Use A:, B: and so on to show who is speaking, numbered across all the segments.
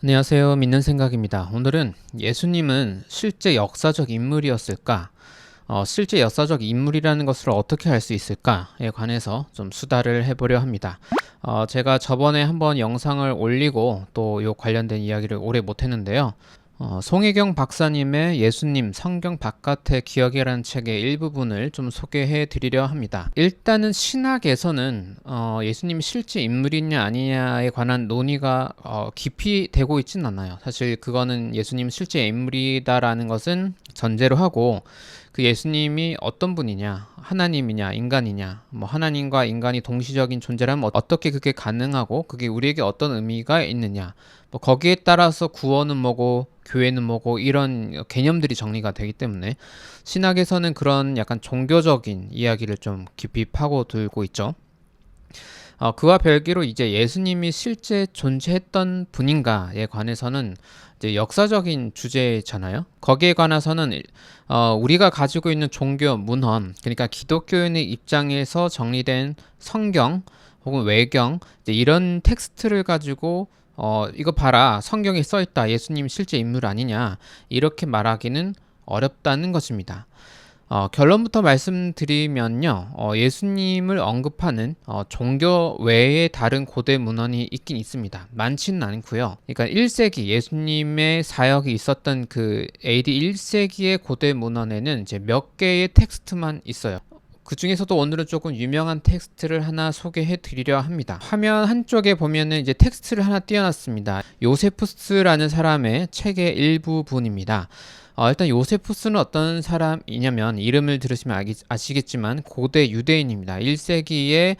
A: 안녕하세요. 믿는 생각입니다. 오늘은 예수님은 실제 역사적 인물이었을까? 실제 역사적 인물이라는 것을 어떻게 알 수 있을까에 관해서 좀 수다를 해보려 합니다. 제가 저번에 한번 영상을 올리고 또 요 관련된 이야기를 오래 못했는데요. 송혜경 박사님의 예수님 성경 바깥의 기억이라는 책의 일부분을 좀 소개해 드리려 합니다. 일단은 신학에서는 예수님이 실제 인물이냐 아니냐에 관한 논의가 깊이 되고 있진 않아요. 사실 그거는 예수님 실제 인물이다라는 것은 전제로 하고, 그 예수님이 어떤 분이냐, 하나님이냐 인간이냐, 뭐 하나님과 인간이 동시적인 존재라면 어떻게 그게 가능하고 그게 우리에게 어떤 의미가 있느냐, 뭐 거기에 따라서 구원은 뭐고 교회는 뭐고 이런 개념들이 정리가 되기 때문에 신학에서는 그런 약간 종교적인 이야기를 좀 깊이 파고들고 있죠. 그와 별개로 이제 예수님이 실제 존재했던 분인가에 관해서는 이제 역사적인 주제잖아요. 거기에 관해서는 우리가 가지고 있는 종교 문헌, 그러니까 기독교인의 입장에서 정리된 성경 혹은 외경, 이제 이런 텍스트를 가지고 이거 봐라, 성경에 써 있다, 예수님 실제 인물 아니냐, 이렇게 말하기는 어렵다는 것입니다. 결론부터 말씀드리면요, 예수님을 언급하는 종교 외에 다른 고대 문헌이 있긴 있습니다. 많지는 않고요. 그러니까 1세기 예수님의 사역이 있었던 그 AD 1세기의 고대 문헌에는 이제 몇 개의 텍스트만 있어요. 그 중에서도 오늘은 조금 유명한 텍스트를 하나 소개해 드리려 합니다. 화면 한쪽에 보면은 이제 텍스트를 하나 띄워놨습니다. 요세푸스라는 사람의 책의 일부분입니다. 일단 요세푸스는 어떤 사람이냐면, 이름을 들으시면 아시겠지만 고대 유대인입니다. 1세기의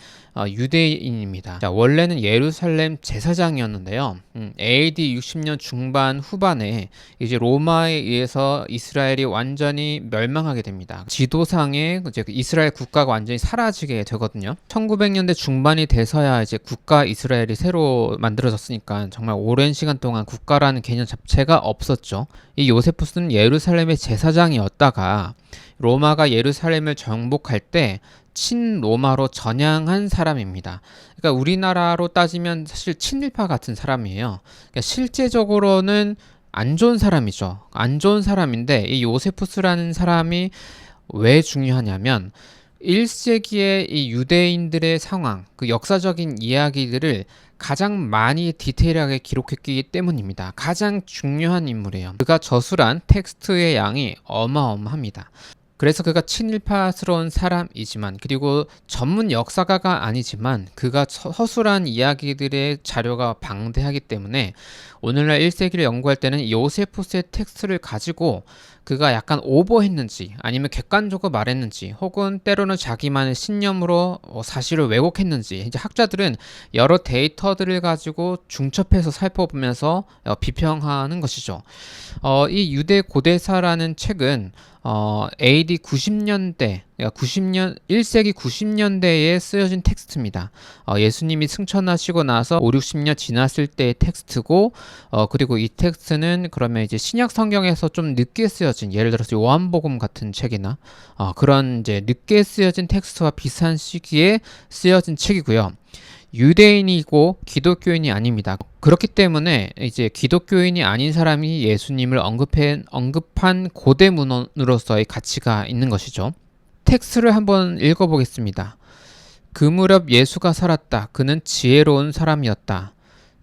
A: 유대인입니다. 자, 원래는 예루살렘 제사장이었는데요. AD 60년 중반 후반에 이제 로마에 의해서 이스라엘이 완전히 멸망하게 됩니다. 지도상에 이제 이스라엘 국가가 완전히 사라지게 되거든요. 1900년대 중반이 돼서야 이제 국가 이스라엘이 새로 만들어졌으니까 정말 오랜 시간 동안 국가라는 개념 자체가 없었죠. 이 요세푸스는 예루살렘의 제사장이었다가 로마가 예루살렘을 정복할 때 친로마로 전향한 사람입니다. 그러니까 우리나라로 따지면 사실 친일파 같은 사람이에요. 그러니까 실제적으로는 안 좋은 사람이죠. 안 좋은 사람인데, 이 요세푸스라는 사람이 왜 중요하냐면 1세기의 이 유대인들의 상황, 그 역사적인 이야기들을 가장 많이 디테일하게 기록했기 때문입니다. 가장 중요한 인물이에요. 그가 저술한 텍스트의 양이 어마어마합니다. 그래서 그가 친일파스러운 사람이지만, 그리고 전문 역사가가 아니지만 그가 서술한 이야기들의 자료가 방대하기 때문에 오늘날 1세기를 연구할 때는 요세푸스의 텍스트를 가지고 그가 약간 오버했는지 아니면 객관적으로 말했는지 혹은 때로는 자기만의 신념으로 사실을 왜곡했는지, 이제 학자들은 여러 데이터들을 가지고 중첩해서 살펴보면서 비평하는 것이죠. 이 유대 고대사라는 책은 AD 90년대, 1세기 90년대에 쓰여진 텍스트입니다. 예수님이 승천하시고 나서 5, 60년 지났을 때의 텍스트고, 그리고 이 텍스트는 그러면 이제 신약 성경에서 좀 늦게 쓰여진, 예를 들어서 요한복음 같은 책이나 그런 이제 늦게 쓰여진 텍스트와 비슷한 시기에 쓰여진 책이고요. 유대인이고 기독교인이 아닙니다. 그렇기 때문에 이제 기독교인이 아닌 사람이 예수님을 언급한 고대 문헌으로서의 가치가 있는 것이죠. 텍스트를 한번 읽어보겠습니다. 그 무렵 예수가 살았다. 그는 지혜로운 사람이었다.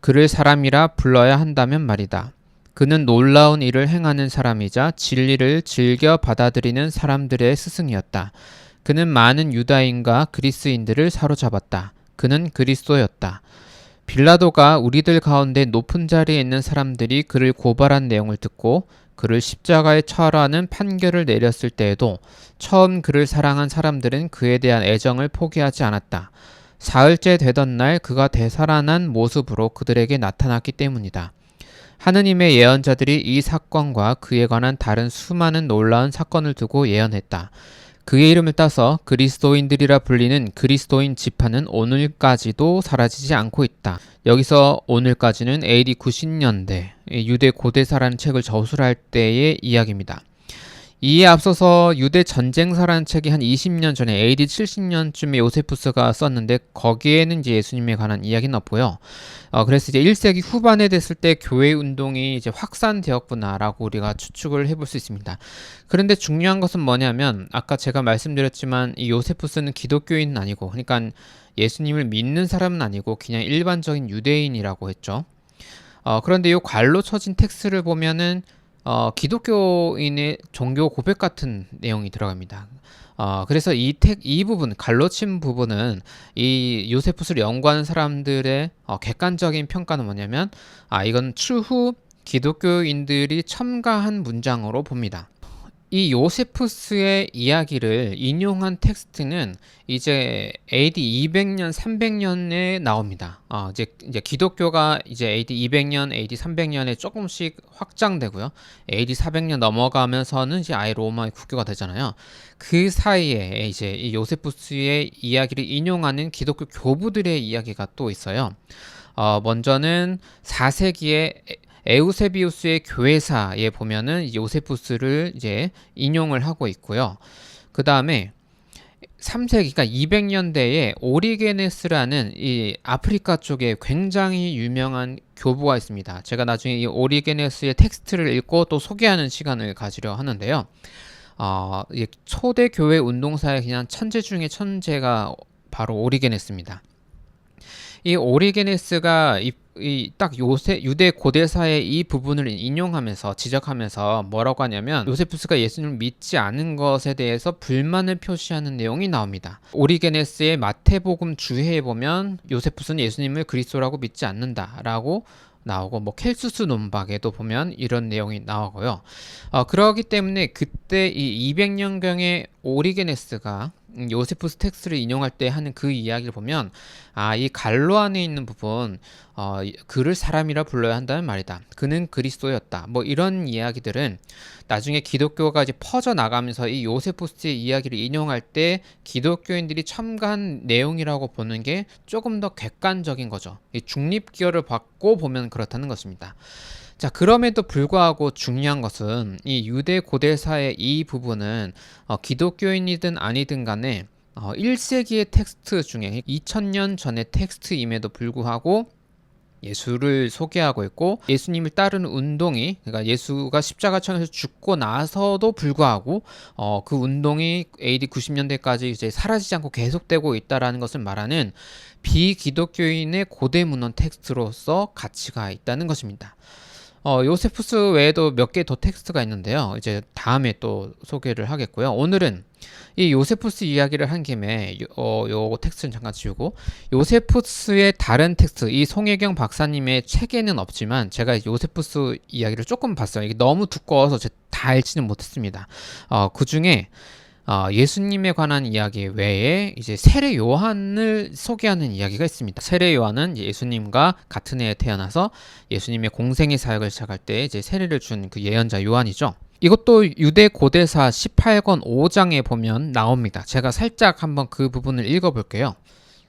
A: 그를 사람이라 불러야 한다면 말이다. 그는 놀라운 일을 행하는 사람이자 진리를 즐겨 받아들이는 사람들의 스승이었다. 그는 많은 유다인과 그리스인들을 사로잡았다. 그는 그리스도였다. 빌라도가 우리들 가운데 높은 자리에 있는 사람들이 그를 고발한 내용을 듣고 그를 십자가에 처하라는 판결을 내렸을 때에도 처음 그를 사랑한 사람들은 그에 대한 애정을 포기하지 않았다. 사흘째 되던 날 그가 되살아난 모습으로 그들에게 나타났기 때문이다. 하느님의 예언자들이 이 사건과 그에 관한 다른 수많은 놀라운 사건을 두고 예언했다. 그의 이름을 따서 그리스도인들이라 불리는 그리스도인 지파는 오늘까지도 사라지지 않고 있다. 여기서 오늘까지는 AD 90년대 유대 고대사라는 책을 저술할 때의 이야기입니다. 이에 앞서서 유대 전쟁사라는 책이 한 20년 전에 AD 70년쯤에 요세푸스가 썼는데 거기에는 이제 예수님에 관한 이야기는 없고요. 그래서 이제 1세기 후반에 됐을 때 교회 운동이 이제 확산되었구나라고 우리가 추측을 해볼 수 있습니다. 그런데 중요한 것은 뭐냐면 아까 제가 말씀드렸지만 이 요세푸스는 기독교인은 아니고, 그러니까 예수님을 믿는 사람은 아니고 그냥 일반적인 유대인이라고 했죠. 그런데 이 관로 쳐진 텍스트를 보면은 기독교인의 종교 고백 같은 내용이 들어갑니다. 그래서 이 부분, 갈로친 부분은 이 요세푸스를 연구하는 사람들의 객관적인 평가는 뭐냐면, 이건 추후 기독교인들이 첨가한 문장으로 봅니다. 이 요세푸스의 이야기를 인용한 텍스트는 이제 AD 200년, 300년에 나옵니다. 이제 기독교가 이제 AD 200년, AD 300년에 조금씩 확장되고요. AD 400년 넘어가면서는 이제 아예 로마의 국교가 되잖아요. 그 사이에 이제 이 요세푸스의 이야기를 인용하는 기독교 교부들의 이야기가 또 있어요. 먼저는 4세기에 에우세비우스의 교회사에 보면은 요세푸스를 이제 인용을 하고 있고요. 그 다음에 3세기, 그러니까 200년대에 오리게네스라는 이 아프리카 쪽에 굉장히 유명한 교부가 있습니다. 제가 나중에 이 오리게네스의 텍스트를 읽고 또 소개하는 시간을 가지려 하는데요. 초대 교회 운동사의 그냥 천재 중에 천재가 바로 오리게네스입니다. 이 오리게네스가 딱 유대 고대사의 이 부분을 인용하면서 지적하면서 뭐라고 하냐면, 요세푸스가 예수님을 믿지 않은 것에 대해서 불만을 표시하는 내용이 나옵니다. 오리게네스의 마태복음 주해에 보면 요세푸스는 예수님을 그리스도라고 믿지 않는다라고 나오고, 뭐 켈수스 논박에도 보면 이런 내용이 나오고요. 그러기 때문에 그때 이 200년경의 오리게네스가 요세푸스 텍스트를 인용할 때 하는 그 이야기를 보면, 이 갈로 안에 있는 부분, 그를 사람이라 불러야 한다는 말이다. 그는 그리스도였다. 뭐 이런 이야기들은 나중에 기독교가 이제 퍼져 나가면서 이 요세푸스의 이야기를 인용할 때 기독교인들이 첨가한 내용이라고 보는 게 조금 더 객관적인 거죠. 이 중립기여를 받고 보면 그렇다는 것입니다. 자, 그럼에도 불구하고 중요한 것은 이 유대 고대사의 이 부분은 기독교인이든 아니든 간에 1세기의 텍스트 중에 2000년 전의 텍스트임에도 불구하고 예수를 소개하고 있고, 예수님을 따르는 운동이, 그러니까 예수가 십자가천에서 죽고 나서도 불구하고 그 운동이 AD 90년대까지 이제 사라지지 않고 계속되고 있다라는 것을 말하는 비기독교인의 고대 문헌 텍스트로서 가치가 있다는 것입니다. 요세푸스 외에도 몇 개 더 텍스트가 있는데요. 이제 다음에 또 소개를 하겠고요. 오늘은 이 요세푸스 이야기를 한 김에 요 텍스트는 잠깐 지우고, 요세푸스의 다른 텍스트, 이 송혜경 박사님의 책에는 없지만 제가 요세푸스 이야기를 조금 봤어요. 이게 너무 두꺼워서 제가 다 읽지는 못했습니다. 그 중에 예수님에 관한 이야기 외에 이제 세례 요한을 소개하는 이야기가 있습니다. 세례 요한은 예수님과 같은 해에 태어나서 예수님의 공생의 사역을 시작할 때 이제 세례를 준 그 예언자 요한이죠. 이것도 유대 고대사 18권 5장에 보면 나옵니다. 제가 살짝 한번 그 부분을 읽어볼게요.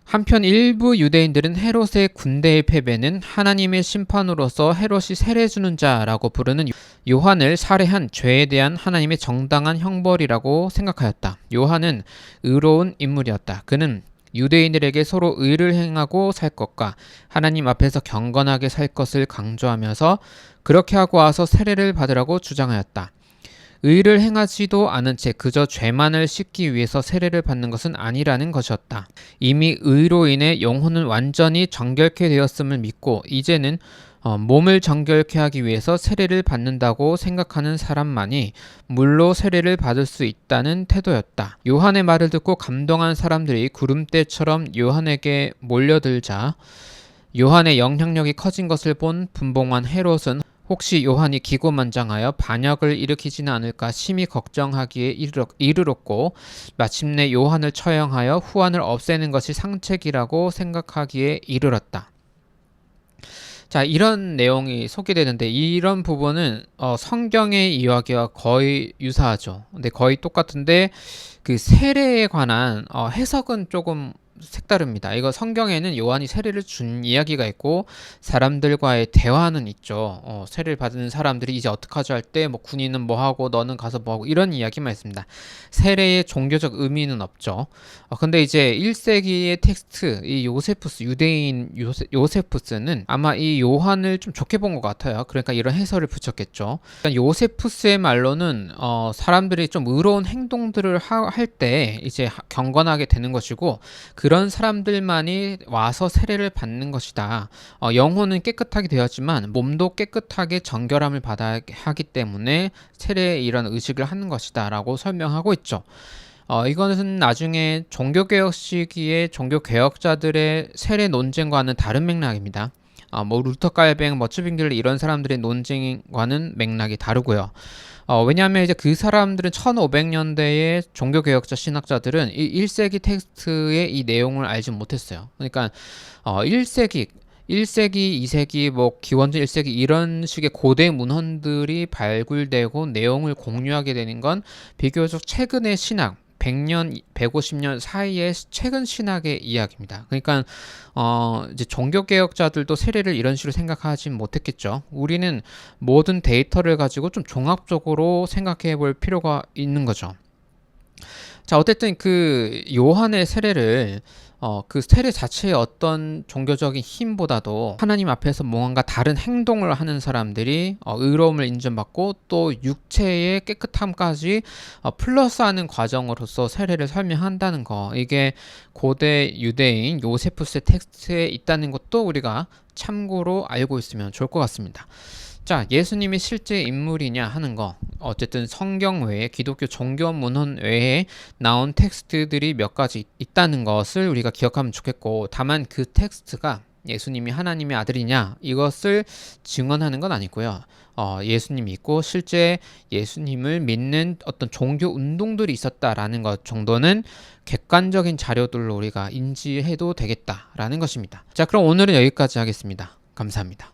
A: 한편 일부 유대인들은 헤롯의 군대의 패배는 하나님의 심판으로서 헤롯이 세례 주는 자라고 부르는 요한을 살해한 죄에 대한 하나님의 정당한 형벌이라고 생각하였다. 요한은 의로운 인물이었다. 그는 유대인들에게 서로 의를 행하고 살 것과 하나님 앞에서 경건하게 살 것을 강조하면서 그렇게 하고 와서 세례를 받으라고 주장하였다. 의를 행하지도 않은 채 그저 죄만을 씻기 위해서 세례를 받는 것은 아니라는 것이었다. 이미 의로 인해 영혼은 완전히 정결케 되었음을 믿고 이제는 몸을 정결케 하기 위해서 세례를 받는다고 생각하는 사람만이 물로 세례를 받을 수 있다는 태도였다. 요한의 말을 듣고 감동한 사람들이 구름대처럼 요한에게 몰려들자 요한의 영향력이 커진 것을 본 분봉한 헤롯은 혹시 요한이 기고만장하여 반역을 일으키지는 않을까 심히 걱정하기에 이르렀고, 마침내 요한을 처형하여 후환을 없애는 것이 상책이라고 생각하기에 이르렀다. 자, 이런 내용이 소개되는데 이런 부분은 성경의 이야기와 거의 유사하죠. 근데 거의 똑같은데 그 세례에 관한 해석은 조금 색다릅니다. 이거 성경에는 요한이 세례를 준 이야기가 있고 사람들과의 대화는 있죠. 세례를 받은 사람들이 이제 어떡하죠 할 때 뭐 군인은 뭐 하고 너는 가서 뭐 하고 이런 이야기만 있습니다. 세례의 종교적 의미는 없죠. 근데 이제 1세기의 텍스트 이 요세푸스 유대인 요세푸스는 아마 이 요한을 좀 좋게 본 것 같아요. 그러니까 이런 해설을 붙였겠죠. 요세푸스의 말로는 사람들이 좀 의로운 행동들을 할 때 이제 경건하게 되는 것이고 그런 사람들만이 와서 세례를 받는 것이다. 영혼은 깨끗하게 되었지만 몸도 깨끗하게 정결함을 받아야 하기 때문에 세례의 이런 의식을 하는 것이다 라고 설명하고 있죠. 이것은 나중에 종교개혁 시기에 종교개혁자들의 세례 논쟁과는 다른 맥락입니다. 뭐 루터 갈뱅, 머츠빙들리 이런 사람들의 논쟁과는 맥락이 다르고요. 왜냐하면 이제 그 사람들은 1500년대의 종교개혁자 신학자들은 이 1세기 텍스트의 이 내용을 알지 못했어요. 그러니까 1세기 2세기, 뭐 기원전 1세기 이런 식의 고대 문헌들이 발굴되고 내용을 공유하게 되는 건 비교적 최근의 신학 100년, 150년 사이의 최근 신학의 이야기입니다. 그러니까 이제 종교개혁자들도 세례를 이런 식으로 생각하지 못했겠죠. 우리는 모든 데이터를 가지고 좀 종합적으로 생각해 볼 필요가 있는 거죠. 자, 어쨌든 그 요한의 세례를 그 세례 자체의 어떤 종교적인 힘보다도 하나님 앞에서 뭔가 다른 행동을 하는 사람들이 의로움을 인정받고 또 육체의 깨끗함까지 플러스하는 과정으로서 세례를 설명한다는 거, 이게 고대 유대인 요세푸스의 텍스트에 있다는 것도 우리가 참고로 알고 있으면 좋을 것 같습니다. 자, 예수님이 실제 인물이냐 하는 거, 어쨌든 성경 외에 기독교 종교 문헌 외에 나온 텍스트들이 몇 가지 있다는 것을 우리가 기억하면 좋겠고, 다만 그 텍스트가 예수님이 하나님의 아들이냐 이것을 증언하는 건 아니고요. 예수님이 있고 실제 예수님을 믿는 어떤 종교 운동들이 있었다라는 것 정도는 객관적인 자료들로 우리가 인지해도 되겠다라는 것입니다. 자, 그럼 오늘은 여기까지 하겠습니다. 감사합니다.